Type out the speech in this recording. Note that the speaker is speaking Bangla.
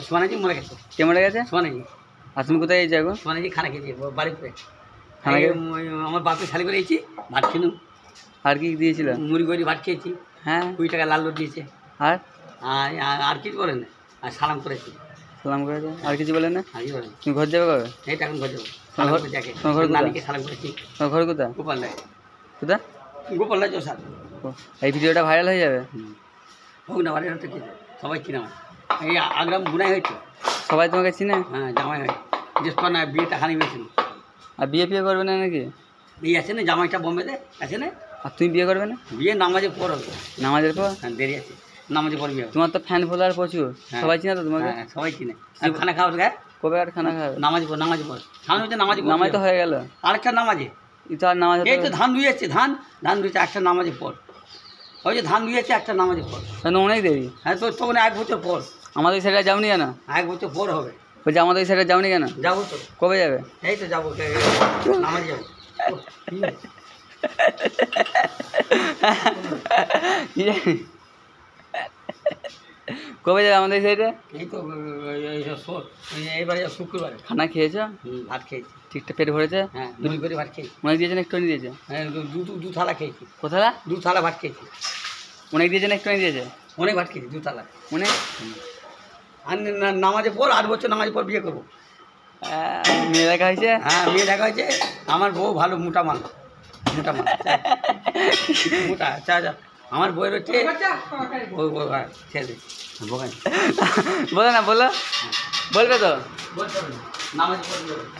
সোনাজি মরে গেছে। কে মরে গেছে? সোনাজি। আর তুমি কোথায় গেছো এখন? সোনাজি খানা খেয়েছি বাড়ি করে। খানা খেয়ে আমার বাপকে শালি করে দিয়েছি, ভাত খেলু। আর কি দিয়েছিল? মুড়ি গড়ি ভাত খেয়েছি, হ্যাঁ। 20 টাকা লাল রোড দিয়েছে। আর আর কিছু বলেন না, আর সালাম করেছি। সালাম করেছে, আর কিছু বলেন না? আর কি বলেন? তুমি ঘর যাবে কবে? এইটা এখন ঘর যাবো। তোমার ঘর কোথায়? নানিকে সালাম করেছি। তোমার ঘর কোথায়? গোপালদায়। কোথায়? গোপালদায় জোসার। এই ভিডিওটা ভাইরাল হয়ে যাবে। হোক না, বাড়ির হতে সবাই চিনে আমার। এই আগ্রাম গুনাই হয়েছে। সবাই তোমাকে চিনে? হ্যাঁ, জামাই হয়। জিজ্ঞেস কর না, বিয়েটা হানি হয়েছিল। আর বিয়ে করবে না নাকি? বিয়ে আছে না, জামাইটা বোম্বেতে আছে না। আর তুমি বিয়ে করবে না? বিয়ে নামাজের পর হবে। নামাজের পর? হ্যাঁ, দেরি আছে, নামাজের পর বিয়ে হবে। তোমার তো ফ্যান ফলোয়ার প্রচুর, সবাই চিনে তো তোমাকে? হ্যাঁ, সবাই চিনে। আর খানা খাওয়ার গায়ে কবে আর খানা খাবে? নামাজ পর, নামাজ পর সামনে হচ্ছে নামাজ। নামাজ তো হয়ে গেল, আরেকটা নামাজে। তো আর নামাজ এই তো ধান ধুয়েছে, ধান ধুয়েছে একটা নামাজের পর। ওই যে ধান ধুয়েছে একটা নামাজের পর। অনেক দেরি। হ্যাঁ, তো তখন 1 বছর পর। আমাদের সেটা যাওনি কেন? 1 বছর পর হবে। বলছি আমাদের সেটা যাওনি কেন? যাবো তো। কবে যাবে? এই তো যাবো, নামাজ যাবো। কবে যাবে আমাদের সাইডে? এই তো এইবারে শুক্রবারে। খানা খেয়েছো? ভাত খেয়েছি। ঠিকঠাক পেট ভরেছে? হ্যাঁ, 2 করে ভাত খেয়েছি। অনেক দিয়েছে না একটু দিয়েছে? হ্যাঁ, দু থালা খেয়েছি। কোথায়? 2 থালা ভাত খেয়েছি। অনেক দিয়েছে না একটু দিয়েছে? অনেক ভাত খেয়েছি, 2 থালা। অনেক। আর নামাজের পর 8 বছর নামাজের পর বিয়ে করবো। মেয়ে দেখা হয়েছে? হ্যাঁ, মেয়ে দেখা হয়েছে। আমার বউ ভালো মোটা মাল, মোটা মাল মোটা। আচ্ছা আচ্ছা, আমার বউয়ের হচ্ছে ছেলে। বলো না, বলো, বলবে তো। বলতে হবে না, নামাজের পর বিয়ে করবো।